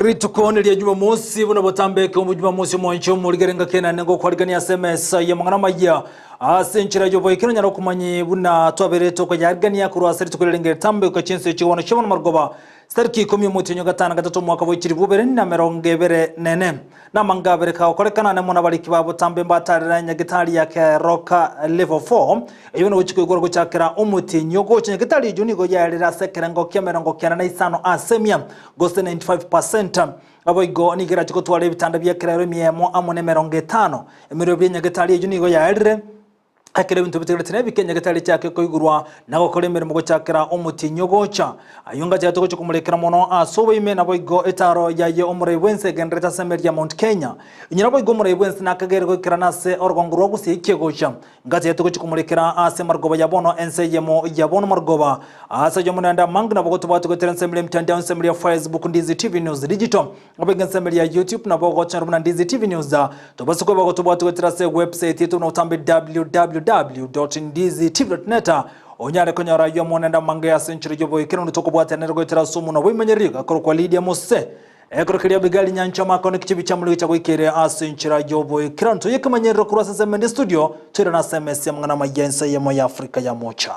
Rituko ya Jumamosi buno botambeke mu Jumamosi mwancho muri gerenga kena ngo kwarigani SMS ya mangana majya asenchira yobo ikino nyaro kumanyi buna twabere to kujagani ya kurwa seri tukurengere tambe ko chense chiwono chobona margoba sarki komi muti nyoga tana gatatu mwaka bochiri bubere na merongebere nene na mangabere ka korekana ne mona bali kibabo tambe mbatarira nyagitali ya ke roka level 4 ibino uchiko igoro guchakira umuti nyogo nyagitali juni go yarira sekera ngo kemerongo kana isano asemia gose 95% abo igo nigira chiko twale bitanda bya kirero miemo amone merongo 5 emiro bya nyagitali juni go yarire akere bintu bitegeretse bikenya gatali cyake ko igurwa nago kore mirimo go cyakira umuti nyogocha ayunga cyatoko cyo kumurekera mono asobo ime nabo igo etaro yaye omure wense gendreta semeria Mount Kenya inyirabo igo omure wense nakagere go kiranase orgonguro gusi ikegocha ngati yatoko cyo kumurekera ase margoba yabono ense yemo yabono margoba asa yo munanda mangna bogo tuba tugo terense mire mtandao semeria Facebook Ndizi TV News Digital obenga semeria YouTube na bogo charumna Ndizi TV News to basuko bogo tuba tugo terase website yetu na utambe www.ndiztv.net onyare konyara yo monenda mangaya century yobo ikino nditoko bwate nergo terasumu no wimenyeriga korokwa Lydia Mose ekorokeria bigali nyancha makone kichibi chamuli cha kwikere asenchira yobo ikranto yekamanyero kurasa semende studio tira na SMS ya mngana mayensa yemo ya Afrika ya mocha.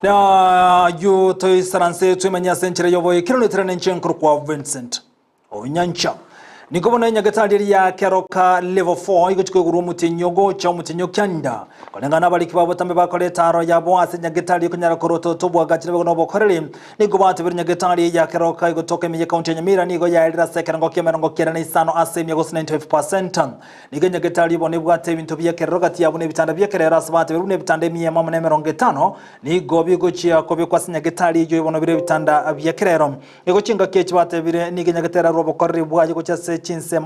Na yu toi saranse tuimanya senchira yobo ikino terane nchenkuru kwa Vincent Onyancha nikobona nyagatali ya keroka level 4 igochiko guru mutinyogo cha mutinyo kyanda kolengana bali kibabo tambe bakole taro yabo ase nyagatali kunyara koroto tobwa gachire no bokorele nikobate bir nyagatali ya keroka igotoka miye county ya Nyamira nigo ya elira sekera ngo kemerongo kerana isano ase miye go 95% nigo nyagatali bone bwate ibintu bya keroka tiyabone bitanda bya kerera sabate birune bitanda miye mama na 50 nigo bigochia kobe kwa nyagatali yo ibono bire bitanda bya kerero nigo chinga kechi bate bire nigo nyagatara robo korre bwaje go chase chinsem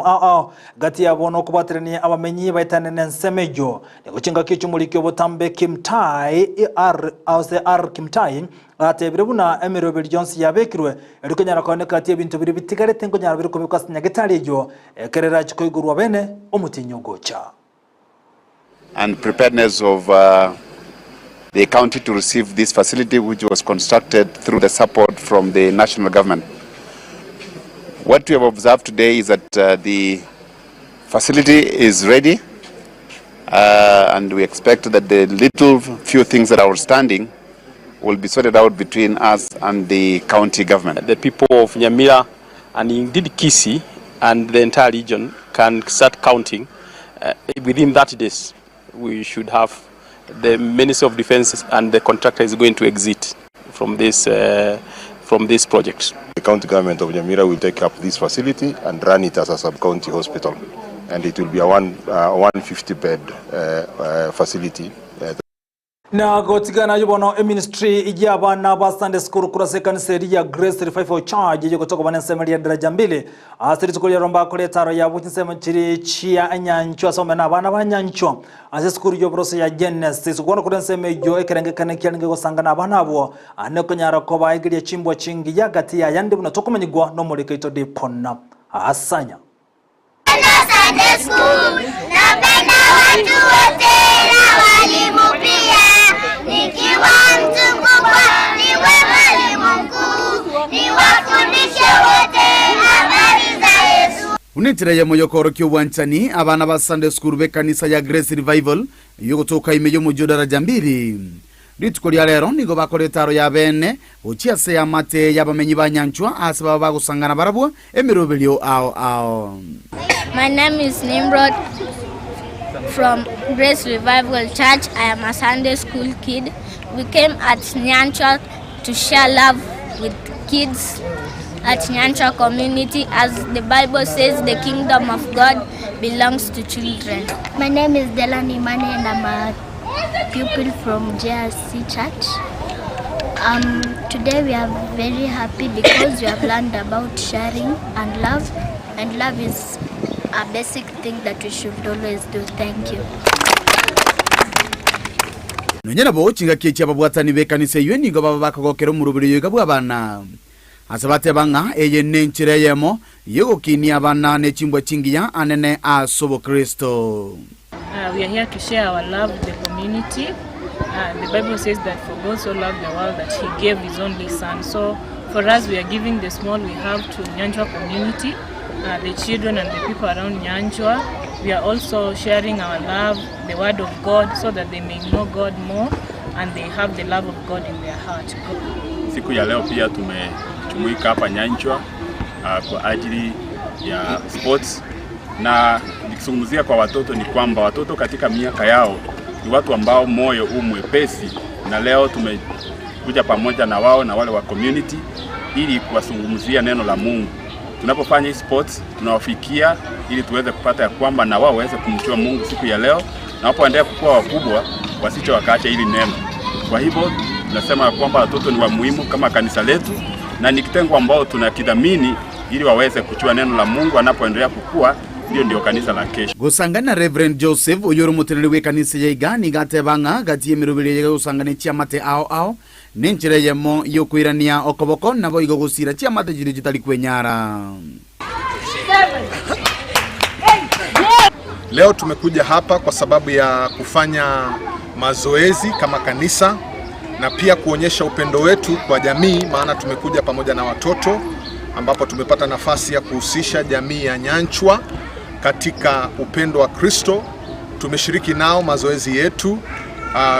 gati yabono kubaterani abamenyi baitane nensemejo nikuchinga kichumuliki obotambe Kimtai R Kimtai atebire buna Emiro Jones yabekirwe erikonyara koneka ati ebintu biri bitigarete ngo nyara biri kubikwa sinyagitali jo kerera chikoigurwa bene omutinyogocha and preparedness of the county to receive this facility which was constructed through the support from the national government. What we have observed today is that the facility is ready and we expect that the little few things that are outstanding will be sorted out between us and the county government. The people of Nyamira and indeed Kisii and the entire region can start counting. Within 30 days we should have the Ministry of Defense and the contractor is going to exit from this project. The county government of Nyamira will take up this facility and run it as a sub-county hospital, and it will be a 150-bed facility. Na gotigana yubono ministry y'abana ba Sunday school kurase kaniseri ya Grace Revival Charge yo kutoka bana semeli ya daraja 2 asiri tukulia romba kole taro ya buti semechiri chia anyancho asome na bana banyancho ase school yo brose ya Genesis kuona kule semejo ekerenge kaneke ngo sangana bana abo anekonyara ko baigiri chimbwa chingi ya gati ya yandi buna tokomanyigwa no mulikeito de ponna asanya Sunday school napenda watu wote na walimu pia nikiwa mzungukwa niwe mwalimu mkuu niwafundishe wote habari za Yesu. Unitira ya moyokoro kiwanchani abana ba Sunday school be kanisa ya Grace Revival yogotoka imeyo mu daraja 2 Rituko rero nigo bakore taro ya bene uchiase ya mate yabamenyi banyanchwa asaba bagusangana barabwa emirobelyo ao. My name is Nimrod from Grace Revival Church. I am a Sunday school kid. We came at Nyanchwa to share love with kids at Nyanchwa community. As the Bible says, the kingdom of God belongs to children. My name is Delani Mane and I'm a pupil from JRC Church. Today we are very happy because we have learned about sharing and love is a basic thing that we should always do. Thank you. Nonyena bo chinga kechi ababwatani bekanise yweni ngo baba bakagokero mu rubiri yoga bwabana asabate banga eye nenchire yemo yego kini abana ne chimbwa chingiya anene asobo Kristo. We are here to share our love with the community. The Bible says that for God so loved the world that he gave his only son. So for us, we are giving the small we have to Nyanjwa community, the children and the people around Nyanjwa. We are also sharing our love, the word of God, so that they may know God more and they have the love of God in their heart. Siku ya leo pia tumejumuika hapa Nyanjwa kwa ajili ya sports, na nikizungumzia kwa watoto ni kwamba watoto katika miaka yao ni watu ambao moyo mwepesi, na leo tumekuja pamoja na wao na wale wa community ili kuwazungumzia neno la Mungu. Tunapofanya sports tunawafikia ili tuweze kupata ya kwamba na wao waweze kumjua Mungu siku ya leo, na wapoendelea kukua wakubwa wasicho wakaacha hili neno. Kwa hivyo tunasema ya kwamba watoto ni wa muhimu kama kanisa letu, na ni kitengo ambao tunakidhamini ili waweze kujua neno la Mungu wanapoendelea kukua. Ndio kanisa la kesho. Gusangana Reverend Joseph uyoro mutereri we kanisa ya igani gatebanga gati emirubiri ya gusangana chiamate ao nenchire yemo yokwirania okoboko nabo igogusira chiamate jiri jitali kwenyara. Leo tumekuja hapa kwa sababu ya kufanya mazoezi kama kanisa na pia kuonyesha upendo wetu kwa jamii, maana tumekuja pamoja na watoto ambapo tumepata nafasi ya kuhusisha jamii ya Nyanchwa katika upendo wa Kristo. Tumeshiriki nao mazoezi yetu,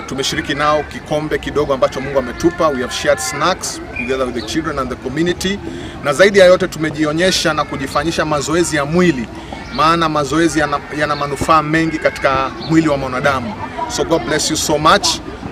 tumeshiriki nao kikombe kidogo ambacho Mungu ametupa. We have shared snacks together with the children and the community, na zaidi ya yote tumejionyesha na kujifanyisha mazoezi ya mwili, maana mazoezi yana manufaa mengi katika mwili wa mwanadamu. So God bless you so much.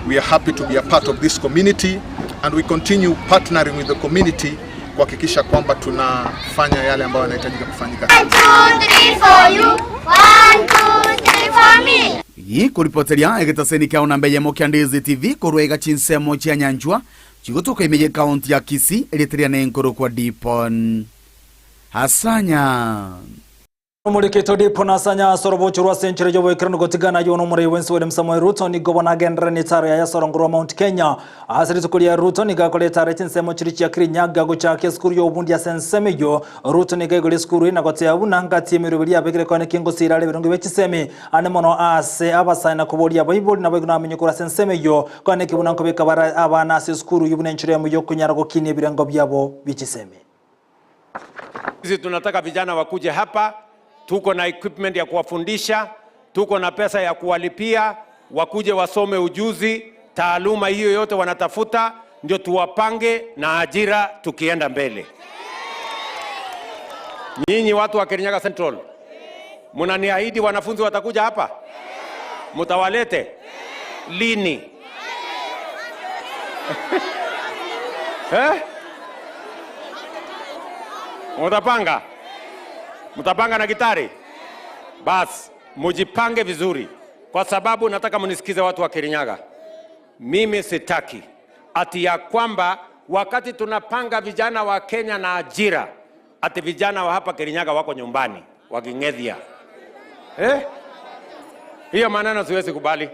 We are happy to be a part of this community and we continue partnering with the community kuhakikisha kwamba tunafanya yale ambayo yanahitajika kufanyika. 1 2 3 for you, 1 2 3 for me. Hii kuripoteria egetaseni kao nambe ya Mokiandizi TV kuruega chinsemo chia Nyanjwa chigutuka imeje kaunti ya Kisii eliteria na enkoro kwa Dipon Hasanya Mulikito Dipo nasanya sorobo churwa senchire jobo ikirano gotigana yono muri wensi William Samoei Ruto ni gobona gendra ni tara ya sorongoro Mount Kenya asiri tukulia Ruto ni gakole tara chinsemo chirichi ya Kirinyaga gochake skuru yo ubundi ya sensemeyo Ruto ni gagole skuru ina gotea unanga timirubiri ya bekire kone kingo sirale birungu bechisemi anemono ase abasana kubori ya Bible na baguna amenyukura sensemeyo kone kibuna nkobeka bara abana ase skuru yubune nchire mu yokunyara gokini birango byabo bichisemi. Sisi tunataka vijana wakuje hapa. Tuko na equipment ya kuwafundisha, tuko na pesa ya kuwalipia, wakuje wasome ujuzi, taaluma hiyo yote wanatafuta, ndio tuwapange na ajira tukienda mbele. Nyinyi watu wa Kirinyaga Central, mnaniahidi wanafunzi watakuja hapa? Mtawalete? Lini? Mtapanga? Mtapanga na gitari? Bas, mujipange vizuri. Kwa sababu nataka munisikize watu wa Kirinyaga. Mimi sitaki ati ya kwamba wakati tunapanga vijana wa Kenya na ajira, ati vijana wa hapa Kirinyaga wako nyumbani waking'ethia. Hiyo maneno siwezi kubali.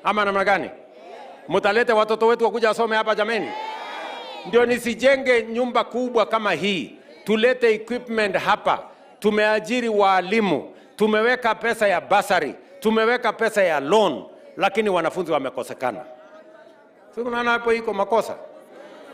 Ama namna gani? Mutalete watoto wetu wakuja wasome hapa jameni? Ndio nisijenge nyumba kubwa kama hii. Tulete equipment hapa. Tumeajiri walimu, tumeweka pesa ya basari, tumeweka pesa ya loan, lakini wanafunzi wamekosekana. Sio unaona hapo iko makosa?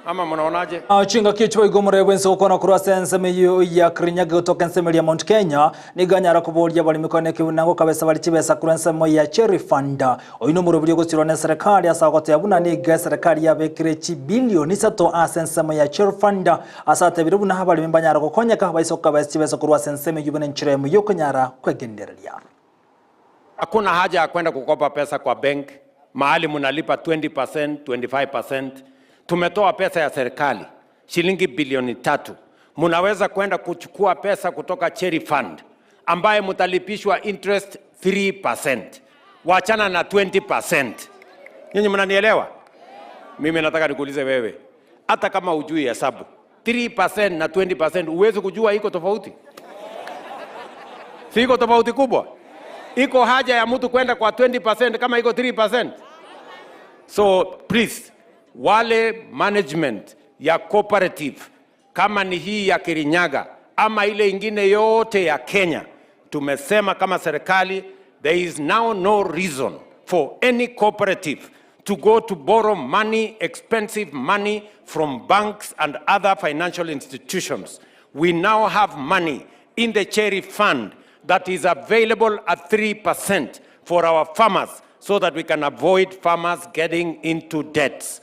Ama mnaonaje? Chinga kichwa igomore wense ukona kurasa nseme ya Kirinyaga kutoka nseme ya Mount Kenya ni ganyara kuboria bali mikone kibunango kabesa bali chibesa kuransa ya Cherry Fund oyino murubiri gusiro na serikali asagote yabuna ni ga serikali ya bekire bilioni 3 asensema ya Cherry Fund asate birubuna habali mimbanyara gukonya ka baiso kabesa chibesa kurasa nseme yubune nchire mu yokonyara kwegendereria. Hakuna haja ya kwenda kukopa pesa kwa bank mahali mnalipa 20%, 25%. Tumetoa pesa ya serikali shilingi bilioni 3. Munaweza kwenda kuchukua pesa kutoka Cherry Fund ambaye mtalipishwa interest 3%. Waachana na 20%. Nyinyi mnanielewa? Mimi nataka nikuulize wewe. Hata kama hujui hesabu, 3% na 20% uweze kujua iko tofauti? Si iko tofauti kubwa? Iko haja ya mtu kwenda kwa 20% kama iko 3%? So please, wale management ya cooperative kama ni hii ya Kirinyaga ama ile ingine yote ya Kenya, tumesema kama serikali, there is now no reason for any cooperative to go to borrow money, expensive money from banks and other financial institutions. We now have money in the Cherry Fund that is available at 3% for our farmers so that we can avoid farmers getting into debts.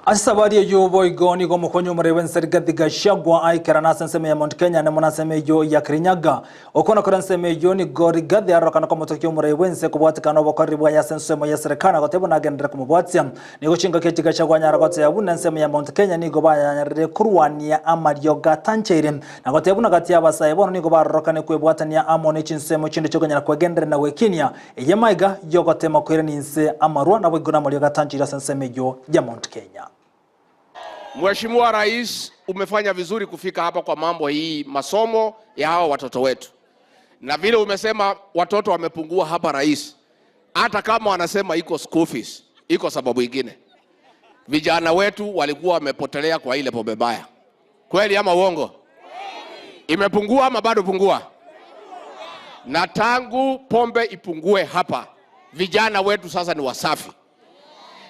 Asabari yo boigoni go mukonyo mrewen serigati gashagwa aikara na senseme ya Mount Kenya na mona seme yo ya Kirinyaga okona kora seme yo ni gori gade arokana ko mutokyo mrewen se kubwatika no bokaribu ya senseme ya serikana gotebo na gendera kumubwatia ni gochinga keti gashagwa nyara gote ya buna seme ya Mount Kenya ni goba ya nyarire kurwania amario gatancheire na gotebo na gati abasaye bono ni goba rokane kwebwatania amone chinsemo chinde choganya kwa gendera na wekinia yemaiga yo gotema kwere ninse amarwa na bwigona amario gatancheire senseme yo ya Mount Kenya. Mheshimiwa Rais, umefanya vizuri kufika hapa kwa mambo hii masomo ya hawa watoto wetu. Na vile umesema watoto wamepungua hapa Rais, hata kama wanasema iko school fees, iko sababu ingine. Vijana wetu walikuwa wamepotelea kwa ile pombe baya. Kweli ama uongo? Imepungua ama bado pungua? Na tangu pombe ipungue hapa, vijana wetu sasa ni wasafi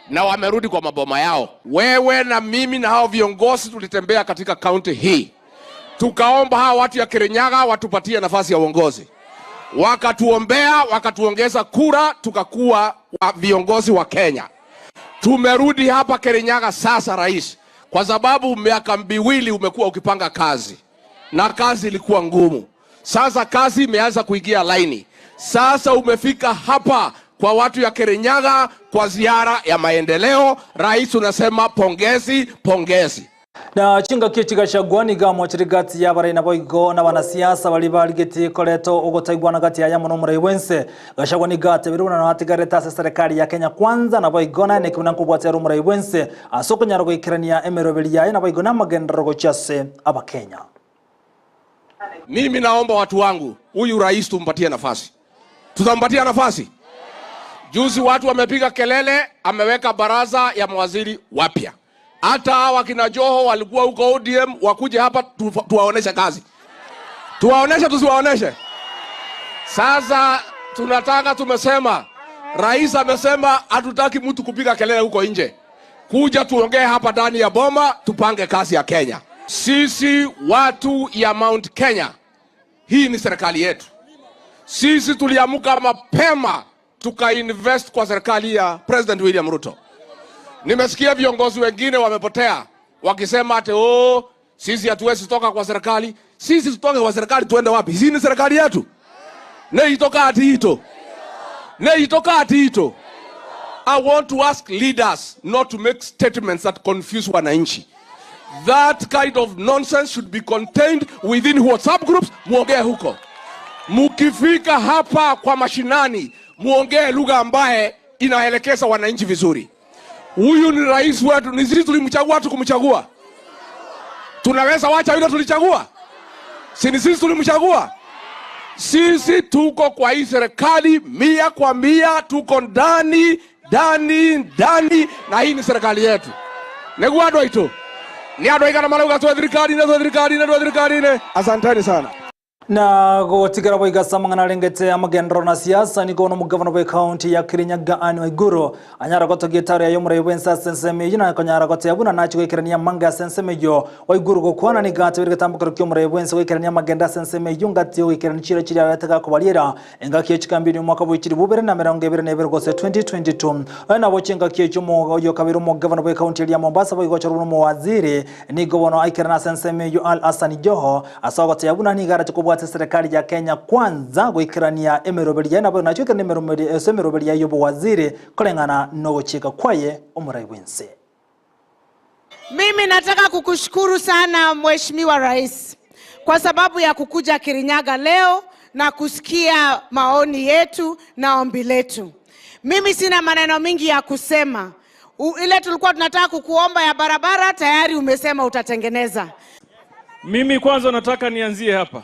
na wamerudi kwa maboma yao. Wewe na mimi na hao viongozi tulitembea katika kaunti hii, tukaomba hawa watu ya Kirinyaga watupatie nafasi ya uongozi, wakatuombea, wakatuongeza kura, tukakuwa viongozi wa Kenya. Tumerudi hapa Kirinyaga sasa Rais, kwa sababu miaka miwili umekuwa ukipanga kazi na kazi ilikuwa ngumu. Sasa kazi imeanza kuingia laini. Sasa umefika hapa kwa watu ya Kirinyaga kwa ziara ya maendeleo. Rais, unasema pongezi, pongezi. Na chinga kichi gashagwani ga mochirigati ya barai na boigo na wanasiasa bali baligeti koleto ogotaigwana gati ya yamuno muraiwense gashagwani gate biruna na hatigareta serikali ya Kenya kwanza na boigona ne kuna kubwatera muraiwense asoko nyarogo ikirania emerobeli ya na boigona magendero chase aba Kenya. Mimi naomba watu wangu, huyu rais tumpatie nafasi. Tutampatia nafasi. Juzi watu wamepiga kelele, ameweka baraza ya mawaziri wapya. Hata hawa kina Joho walikuwa huko ODM, wakuje hapa tuwaoneshe kazi. Tuwaoneshe, tusiwaoneshe. Sasa tunataka, tumesema, rais amesema hatutaki mtu kupiga kelele huko nje. Kuja tuongee hapa ndani ya boma, tupange kazi ya Kenya. Sisi watu ya Mount Kenya, hii ni serikali yetu. Sisi tuliamuka mapema tukainvest kwa serikali ya President William Ruto. Nimesikia viongozi wengine wamepotea wakisema ate sisi hatuwezi toka kwa serikali. Sisi tutoke kwa serikali tuende wapi? Hii ni serikali yetu. Neitoka ati ito. Neitoka ati ito. I want to ask leaders not to make statements that confuse wananchi. That kind of nonsense should be contained within WhatsApp groups. Muongee huko. Mukifika hapa kwa mashinani, muongee lugha ambaye inaelekeza wananchi vizuri. Huyu ni rais wetu, ni sisi tulimchagua, tukumchagua. Tunaweza wacha yule tulichagua? Si ni sisi tulimchagua? Sisi tuko kwa hii serikali 100%, tuko ndani na hii ni serikali yetu. Neguado ito. Ni adwa kana maluga tu thirikari ne. Asanteni sana. Na gotigara boiga samangana lengete amagendro na siasa ni gono mugavana wa county ya Kirinyaga Anne Waiguru anyara gotogitara yo murayiwensa senseme yina kanyara gotebuna nachi gwikirania manga senseme yo Waiguru gokwana ni gate wirga tambukira kyo murayiwensa gwikirania magenda senseme yungati yo gwikirania chira chira yataka kubalira engaki ekikambiri mwaka bwikiri bubere na 2022 ana bochenga kyecho mo yo kabiro mugavana wa county ya Mombasa boigocha rumo waziri ni gobono aikirana senseme yo Al Hassan Joho asagote yabuna ni gara chukubwa serikali ya Kenya kwanza gwikirania emerobeli na bwana nacho kana emerobeli ya yobo waziri kolengana no chika kwaye omuraiwense. Mimi nataka kukushukuru sana Mheshimiwa Rais kwa sababu ya kukuja Kirinyaga leo na kusikia maoni yetu na ombi letu. Mimi sina maneno mingi ya kusema. Ile tulikuwa tunataka kukuomba ya barabara tayari umesema utatengeneza. Mimi kwanza nataka nianzie hapa.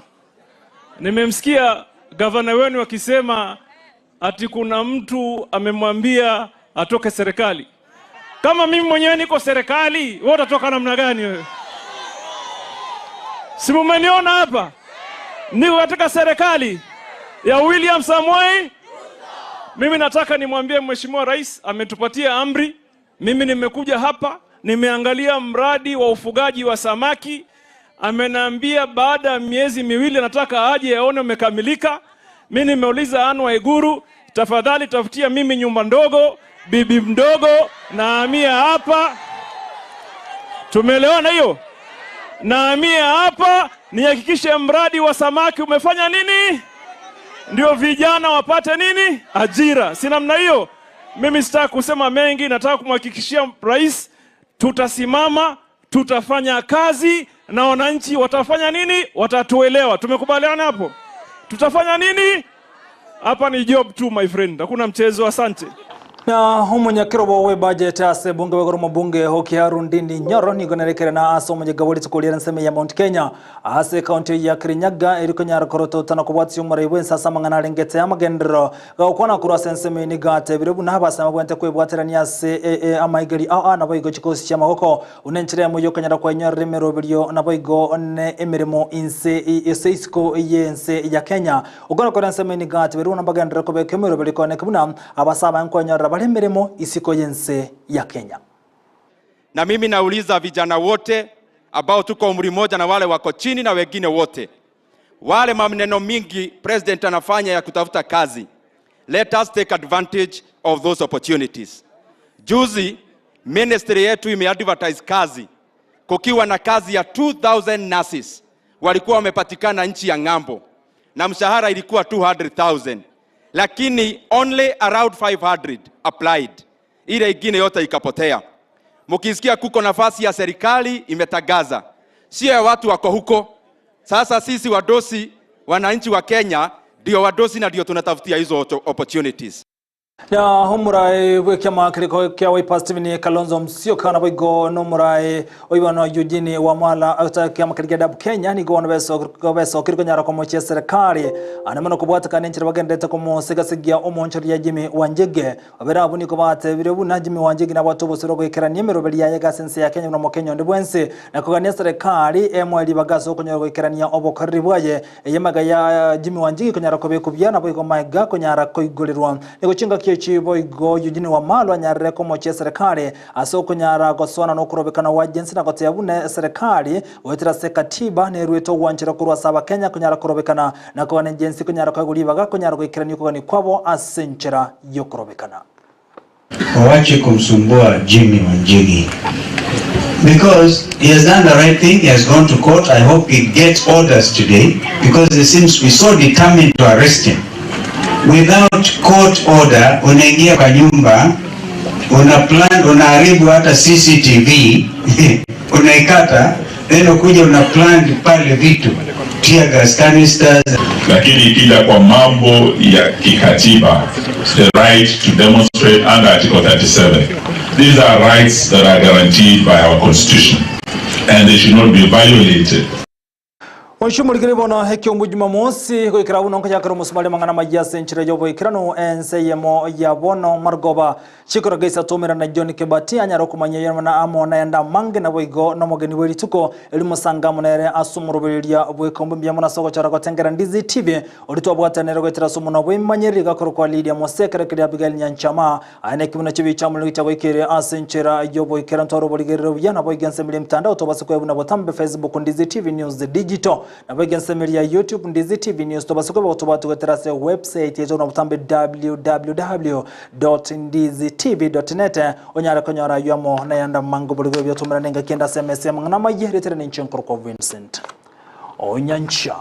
Nimemsikia gavana wenu akisema ati kuna mtu amemwambia atoke serikali. Kama mimi mwenyewe niko serikali, wewe utatoka namna gani wewe? Si mmeniona hapa? Niko katika serikali ya William Samoei. Mimi nataka nimwambie Mheshimiwa Rais ametupatia amri. Mimi nimekuja hapa, nimeangalia mradi wa ufugaji wa samaki. Ameniambia baada ya miezi miwili nataka aje aone umekamilika. Mimi nimeuliza Anne Waiguru, tafadhali tafutia mimi nyumba ndogo, bibi mdogo na hamia hapa. Tumeelewana hiyo? Na hamia hapa nihakikishe mradi wa samaki umefanya nini? Ndio vijana wapate nini? Ajira. Si namna hiyo? Mimi sitaki kusema mengi, nataka kumhakikishia rais tutasimama, tutafanya kazi na wananchi watafanya nini? Watatuelewa. Tumekubaliana hapo? Tutafanya nini? Hapa ni job tu my friend. Hakuna mchezo. Asante. Na umunyakiro bowe budget ase bunge wegoro mabunge hoki Harundindi Nyoro ni gonerekere na aso umunyagabuli tukuliera nseme ya Mount Kenya ase county ya Kirinyaga eriko nyara koroto tano kubwatsi umuraiwe sasa mangana rengete amagendero gakwana kurasa nseme ni gate birebu na habasa mabwente kwebwaterania ase amaigeri na boigo chikosi cha magoko unenchire mu yokanyara kwa nyara remero bilyo na boigo ne emirimo inse iseisko yense ya Kenya ugona kwa nseme ni gate birebu na bagendero ko bekemero biliko ne kubuna abasaba nkwanyara meremo isiko yense ya Kenya. Na mimi nauliza vijana wote ambao tuko umri moja na wale wako chini na wengine wote, wale maneno mingi president anafanya ya kutafuta kazi, let us take advantage of those opportunities. Juzi ministry yetu imeadvertise kazi, kukiwa na kazi ya 2000 nurses walikuwa wamepatikana nchi ya ngambo na mshahara ilikuwa 200,000. Lakini only around 500 applied. Ile ingine yote ikapotea. Mkisikia kuko nafasi ya serikali imetangaza, sio ya watu wako huko. Sasa sisi wadosi, wananchi wa Kenya ndio wadosi na ndio tunatafutia hizo opportunities. Ya humurai wekama kiriko kya Wiper Stephen Kalonzo Musyoka na boigo no murai oibano Eugene Wamalwa ataka makirige dab Kenya ni gona beso kiriko nyara ko moche serikali anamano kubwata kanenchira bagendete ko musiga omonchori ya Jimmy Wanjige abera abuni ko bate birebu na Jimmy Wanjige na batu bosoro ko ikera nimero bali ya gasense ya Kenya no Kenya ndibwense na kugania serikali emwali bagaso ko nyara ko ikerania obokaribwaye yemaga ya Jimmy Wanjige ko nyara ko bekubyana boigo maiga ko nyara ko igolirwa niko chinga boigo Eugene Wamalwa nyarre ko moche serikali asoko nyara goswana no kurobekana wajensi na goteyabune serikali wetira se katiba ne rweto wanchira kurwa saba Kenya kunyara kurobekana na ko agency kunyara ko gulibaga kunyara ko ikirani ko ni kwabo asenchira yo kurobekana. Wache kumsumbua Jimmy Wanjigi, because he has done the right thing. He has gone to court. I hope he gets orders today, because it seems to be so determined to arrest him. Without court order, unaingia kwa nyumba, unaharibu hata CCTV, unaikata, then ukuja unaplan pale vitu, tear gas canisters. Lakini ikija kwa mambo ya kikatiba, the right to demonstrate under Article 37, these are rights that are guaranteed by our constitution and they should not be violated. Onshumulikire bona hekyo mujuma mosi ko ikira uno kya karo musmale mangana majya senchira yobo ikirano enseyemo ya bono margoba chikoro geisa tomera na John Kebati anyaro kumanya yana amona yanda mange na boigo no mogeni weli tuko elimusanga munere asumurubiria bwekombe byamuna soko chara kotengera Ndizi TV olito bwatanero gwetira sumuna bwimanyeri gakoro kwa Lydia Mosekere kiri Abigail Nyanchama ane kimuna chibi chamuli cha gwikire asenchira yobo ikirantoro boligere byana boigense mili mtandao tobasiko yabuna botambe Facebook Ndizi TV News Digital na bagense mili ya YouTube Ndizi TV News tobasiko botobatu gweterase website yeto na botambe www.ndizitv.net onyara konyara yamo na yanda mango boligere byotumira nenga kenda SMS mangana mayeretere n'inchenkoro ko Vincent Onyancha.